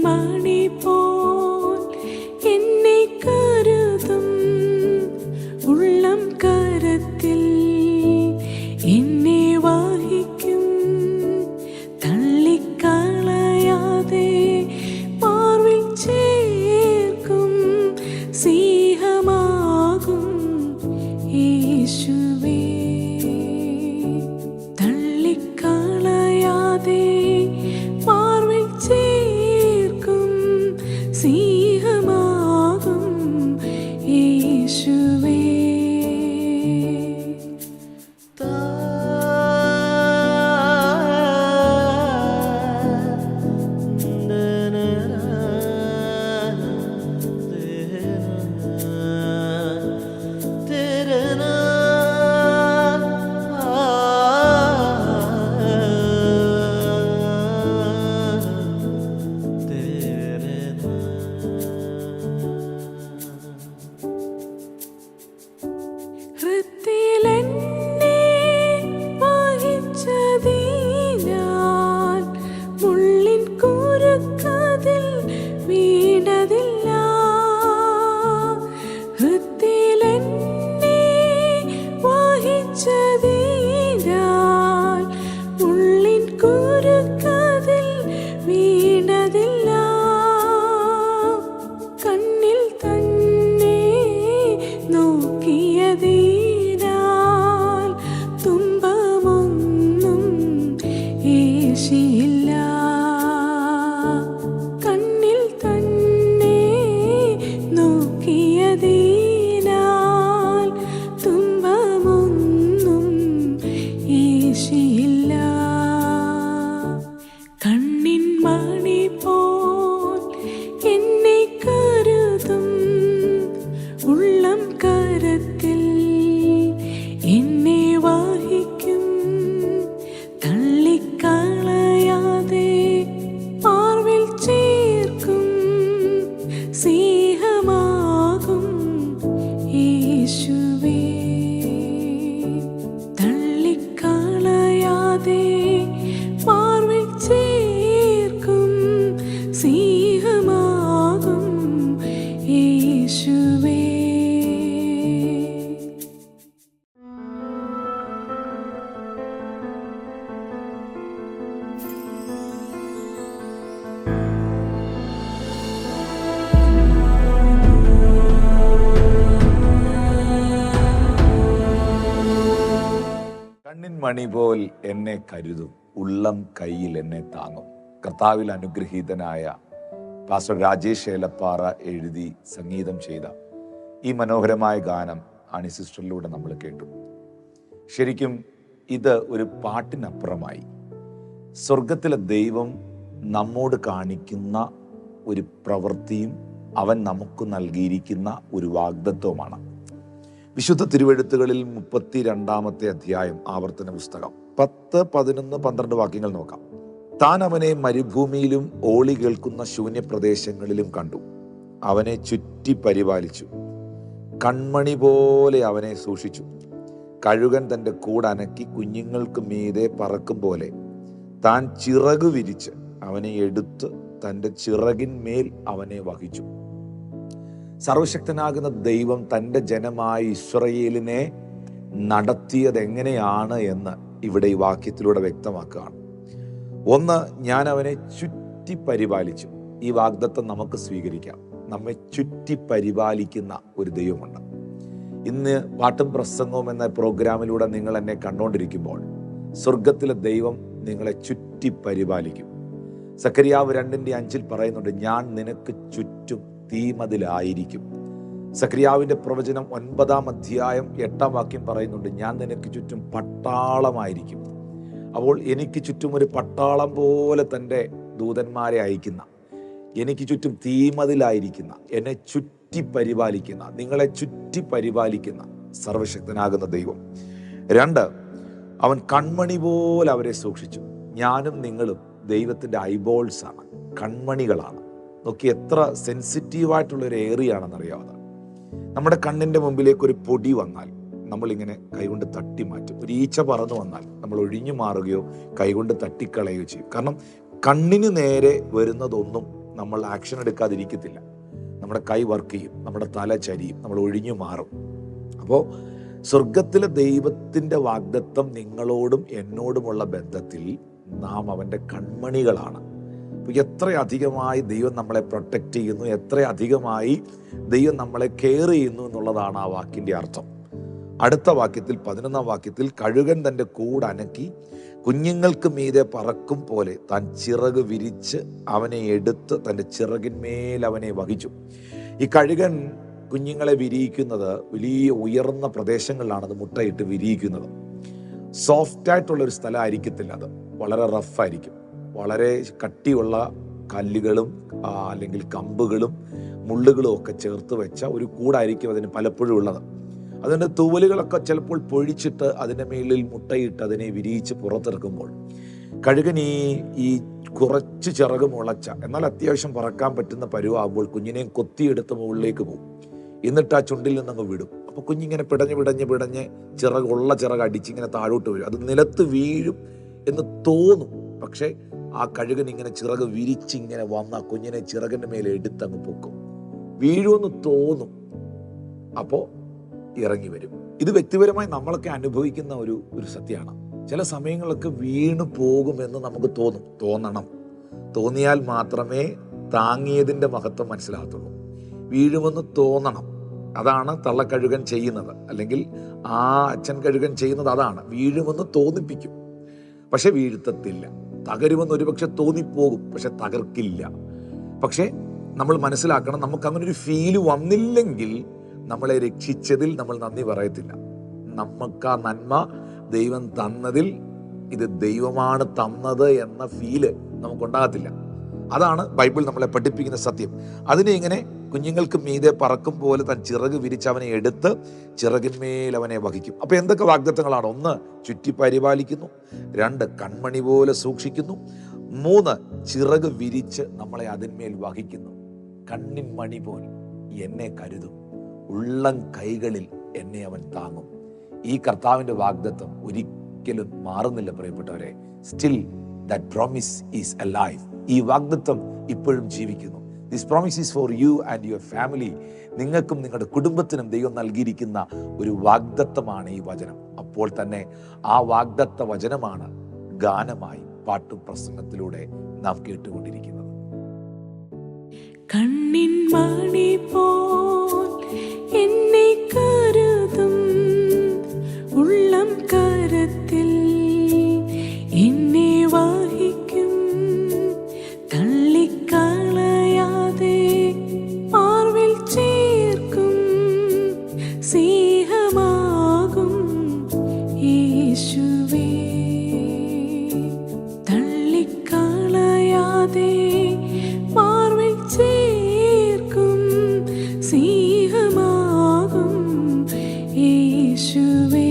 മണി പോൽ എന്നെ കരുതും ഉള്ളം കരത്തിൽ എന്നെ വഹിക്കും തള്ളിക്കളയാതെ മാർവിൽ ചേർക്കും സ്നേഹമാകും യേശുവേ. തള്ളിക്കളയാതെ മാർവിൽ ചേർക്കും സ്നേഹമാകും യേശുവേ. ഹൃദയത്തിലെന്നെ വഹിച്ചതിനാൽ മുള്ളിൻ കുരുക്കതിൽ വീണതില്ല. ഹൃദയത്തിലെന്നെ വഹിച്ചതിനാൽ മുള്ളിൻ കുരുക്കതിൽ വീണതില്ല. കണ്ണിൽ തന്നെ നോക്കിയതിനാൽ തുമ്പമൊന്നും ഏശിയില്ല. കണ്ണിൽ തന്നെ നോക്കിയതിനാൽ തുമ്പമൊന്നും ഏശിയില്ല. കണ്ണിൻ മണി പോൽ എന്നെ കരുതും ഉള്ളം കരത്തിൽ എന്നെ വഹിക്കും തള്ളിക്കളയാതെ മാർവിൽ ചേർക്കും സ്നേഹമാകും യേശുവേ. തള്ളിക്കളയാതെ മാർവിൽ ചേർക്കും സ്നേഹമാകും യേശുവേ. കണ്ണിൻ മണി പോൽ എന്നെ കരുതും, ഉള്ളം കയ്യിൽ എന്നെ താങ്ങും. കർത്താവിൽ അനുഗ്രഹീതനായ പാസ്റ്റർ രാജേഷ് ഏലപ്പാറ എഴുതി സംഗീതം ചെയ്ത ഈ മനോഹരമായ ഗാനം അണി സിസ്റ്ററിലൂടെ നമ്മൾ കേട്ടു. ശരിക്കും ഇത് ഒരു പാട്ടിനപ്പുറമായി സ്വർഗത്തിലെ ദൈവം നമ്മോട് കാണിക്കുന്ന ഒരു പ്രവൃത്തിയും അവൻ നമുക്ക് നൽകിയിരിക്കുന്ന ഒരു വാഗ്ദത്വമാണ്. വിശുദ്ധ തിരുവെഴുത്തുകളിൽ 32-ാമത്തെ അധ്യായം ആവർത്തന പുസ്തകം 10, 11, 12 വാക്യങ്ങൾ നോക്കാം. താൻ അവനെ മരുഭൂമിയിലും ഓളി കേൾക്കുന്ന ശൂന്യപ്രദേശങ്ങളിലും കണ്ടു. അവനെ ചുറ്റി പരിപാലിച്ചു. കൺമണി പോലെ അവനെ സൂക്ഷിച്ചു. കഴുകൻ തൻ്റെ കൂടനക്കി കുഞ്ഞുങ്ങൾക്ക് മീതെ പറക്കും പോലെ താൻ ചിറകു വിരിച്ച് അവനെ എടുത്ത് തൻ്റെ ചിറകിന്മേൽ അവനെ വഹിച്ചു. സർവശക്തനാകുന്ന ദൈവം തൻ്റെ ജനമായ ഇസ്രായേലിനെ നടത്തിയത് എങ്ങനെയാണ് എന്ന് ഇവിടെ ഈ വാക്യത്തിലൂടെ വ്യക്തമാക്കുകയാണ്. ഒന്ന്, ഞാൻ അവനെ ചുറ്റി പരിപാലിച്ചു. ഈ വാഗ്ദത്തം നമുക്ക് സ്വീകരിക്കാം. നമ്മെ ചുറ്റി പരിപാലിക്കുന്ന ഒരു ദൈവമുണ്ട്. ഇന്ന് പാട്ടും പ്രസംഗവും എന്ന പ്രോഗ്രാമിലൂടെ നിങ്ങൾ എന്നെ കണ്ടുകൊണ്ടിരിക്കുമ്പോൾ സ്വർഗത്തിലെ ദൈവം നിങ്ങളെ ചുറ്റി പരിപാലിക്കും. സക്കറിയാവ് 2:5 പറയുന്നുണ്ട്, ഞാൻ നിനക്ക് ചുറ്റും തീമതിലായിരിക്കും. സക്കറിയാവിന്റെ പ്രവചനം 9-ാം അധ്യായം 8-ാം വാക്യം പറയുന്നുണ്ട്, ഞാൻ നിനക്ക് ചുറ്റും പട്ടാളമായിരിക്കും. അപ്പോൾ എനിക്ക് ചുറ്റും ഒരു പട്ടാളം പോലെ തൻ്റെ ദൂതന്മാരെ അയക്കുന്ന, എനിക്ക് ചുറ്റും തീമതിലായിരിക്കുന്ന, എന്നെ ചുറ്റി പരിപാലിക്കുന്ന, നിങ്ങളെ ചുറ്റി പരിപാലിക്കുന്ന സർവശക്തനാകുന്ന ദൈവം. 2, അവൻ കൺമണി പോലെ അവരെ സൂക്ഷിച്ചു. ഞാനും നിങ്ങളും ദൈവത്തിൻ്റെ ഐബോൾസ് ആണ്, കൺമണികളാണ്. നോക്കി എത്ര സെൻസിറ്റീവായിട്ടുള്ളൊരു ഏരിയ ആണെന്നറിയാവുന്നത്. നമ്മുടെ കണ്ണിൻ്റെ മുമ്പിലേക്ക് ഒരു പൊടി വന്നാൽ നമ്മളിങ്ങനെ കൈകൊണ്ട് തട്ടി മാറ്റും. ഒരു ഈച്ച പറന്നു വന്നാൽ നമ്മൾ ഒഴിഞ്ഞു മാറുകയോ കൈകൊണ്ട് തട്ടിക്കളയുകയോ ചെയ്യും. കാരണം കണ്ണിന് നേരെ വരുന്നതൊന്നും നമ്മൾ ആക്ഷൻ എടുക്കാതിരിക്കത്തില്ല. നമ്മുടെ കൈ വർക്ക് ചെയ്യും, നമ്മുടെ തല ചരിയും, നമ്മൾ ഒഴിഞ്ഞു മാറും. അപ്പോൾ സ്വർഗത്തിലെ ദൈവത്തിൻ്റെ വാഗ്ദത്തം നിങ്ങളോടും എന്നോടുമുള്ള ബന്ധത്തിൽ നാം അവൻ്റെ കൺമണികളാണ്. അപ്പോൾ എത്ര അധികമായി ദൈവം നമ്മളെ പ്രൊട്ടക്റ്റ് ചെയ്യുന്നു, എത്ര അധികമായി ദൈവം നമ്മളെ കെയർ ചെയ്യുന്നു എന്നുള്ളതാണ് ആ വാക്കിൻ്റെ അർത്ഥം. അടുത്ത വാക്യത്തിൽ 11-ാം വാക്യത്തിൽ, കഴുകൻ തൻ്റെ കൂടനക്കി കുഞ്ഞുങ്ങൾക്ക് മീതെ പറക്കും പോലെ താൻ ചിറക് വിരിച്ച് അവനെ എടുത്ത് തൻ്റെ ചിറകിന്മേൽ അവനെ വഹിച്ചു. ഈ കഴുകൻ കുഞ്ഞുങ്ങളെ വിരിയിക്കുന്നത് വലിയ ഉയർന്ന പ്രദേശങ്ങളിലാണ് അത് മുട്ടയിട്ട് വിരിയിക്കുന്നത്. സോഫ്റ്റായിട്ടുള്ളൊരു സ്ഥലമായിരിക്കത്തില്ല, അത് വളരെ റഫായിരിക്കും. വളരെ കട്ടിയുള്ള കല്ലുകളും അല്ലെങ്കിൽ കമ്പുകളും മുള്ളുകളും ഒക്കെ ചേർത്ത് വെച്ച ഒരു കൂടായിരിക്കും അതിന് പലപ്പോഴും ഉള്ളത്. അതിൻ്റെ തൂവലുകളൊക്കെ ചിലപ്പോൾ പൊഴിച്ചിട്ട് അതിൻ്റെ മേളിൽ മുട്ടയിട്ട് അതിനെ വിരിയിച്ച് പുറത്തിറക്കുമ്പോൾ കഴുകൻ ഈ കുറച്ച് ചിറക് മുളച്ച എന്നാൽ അത്യാവശ്യം പറക്കാൻ പറ്റുന്ന പരുവാകുമ്പോൾ കുഞ്ഞിനെ കൊത്തിയെടുത്ത് മുകളിലേക്ക് പോകും. എന്നിട്ട് ആ ചുണ്ടിൽ നിന്നങ്ങ് വിടും. അപ്പോൾ കുഞ്ഞിങ്ങനെ പിടഞ്ഞ് ചിറകുള്ള ചിറക് അടിച്ചിങ്ങനെ താഴോട്ട് വരും. അത് നിലത്ത് വീഴും എന്ന് തോന്നും, പക്ഷേ ആ കഴുകൻ ഇങ്ങനെ ചിറക് വിരിച്ചിങ്ങനെ വന്ന കുഞ്ഞിനെ ചിറകിൻ്റെ മേലെ എടുത്തങ്ങ് പൊക്കും. വീഴുമെന്ന് തോന്നും, അപ്പോൾ ഇറങ്ങി വരും. ഇത് വ്യക്തിപരമായി നമ്മളൊക്കെ അനുഭവിക്കുന്ന ഒരു സത്യമാണ്. ചില സമയങ്ങളൊക്കെ വീണു പോകുമെന്ന് നമുക്ക് തോന്നണം. തോന്നിയാൽ മാത്രമേ താങ്ങിയതിൻ്റെ മഹത്വം മനസ്സിലാകത്തുള്ളൂ. വീഴുമെന്ന് തോന്നണം. അതാണ് തള്ളക്കഴുകൻ ചെയ്യുന്നത്, അല്ലെങ്കിൽ ആ അച്ഛൻ കഴുകൻ ചെയ്യുന്നത് അതാണ്. വീഴുമെന്ന് തോന്നിപ്പിക്കും, പക്ഷെ വീഴ്ത്തത്തില്ല. തകരുമെന്ന് ഒരുപക്ഷെ തോന്നിപ്പോകും, പക്ഷെ തകർക്കില്ല. പക്ഷെ നമ്മൾ മനസ്സിലാക്കണം, നമുക്ക് അങ്ങനെ ഒരു ഫീല് വന്നില്ലെങ്കിൽ നമ്മളെ രക്ഷിച്ചതിൽ നമ്മൾ നന്ദി പറയത്തില്ല. നമുക്ക് ആ നന്മ ദൈവം തന്നതിൽ ഇത് ദൈവമാണ് തന്നത് എന്ന ഫീല് നമുക്കുണ്ടാകത്തില്ല. അതാണ് ബൈബിൾ നമ്മളെ പഠിപ്പിക്കുന്ന സത്യം. അതിനെ ഇങ്ങനെ കുഞ്ഞുങ്ങൾക്ക് മീതെ പറക്കും പോലെ താൻ ചിറക് വിരിച്ച് അവനെ എടുത്ത് ചിറകിന്മേൽ അവനെ വഹിക്കും. അപ്പൊ എന്തൊക്കെ വാഗ്ദത്തങ്ങളാണ്? 1, ചുറ്റി പരിപാലിക്കുന്നു. 2, കൺമണി പോലെ സൂക്ഷിക്കുന്നു. 3, ചിറക് വിരിച്ച് നമ്മളെ അതിന്മേൽ വഹിക്കുന്നു. കണ്ണിൻ മണി പോലെ എന്നെ കരുതും, ഉള്ളം കൈകളിൽ എന്നെ അവൻ താങ്ങും. ഈ കർത്താവിന്റെ വാഗ്ദത്തം ഒരിക്കലും മാറുന്നില്ല പ്രിയപ്പെട്ടവരെ. Still that promise is alive. ഈ വാഗ്ദത്തം ഇപ്പോഴും ജീവിക്കുന്നു. This promise is for you and your family. നിങ്ങൾക്കും നിങ്ങളുടെ കുടുംബത്തിനും ദൈവം നൽകിയിരിക്കുന്ന ഒരു വാഗ്ദത്തമാണ് ഈ വചനം. അപ്പോൾ തന്നെ ആ വാഗ്ദത്ത വചനമാണ് ഗാനമായി പാട്ടും പ്രസംഗത്തിലൂടെ നാം കേട്ടുകൊണ്ടിരിക്കുന്നത്. കണ്ണിൻ മണി പോൽ എന്നെ കരുതും, ഉള്ളം കരത്തിൽ എന്നെ വഹിക്കും, തള്ളിക്കളയാതെ മാർവിൽ ചേർക്കും, സ്നേഹമാകും യേശുവേ. തള്ളിക്കളയാതെ മാർവിൽ ചേർക്കും, സ്നേഹമാകും യേശുവേ.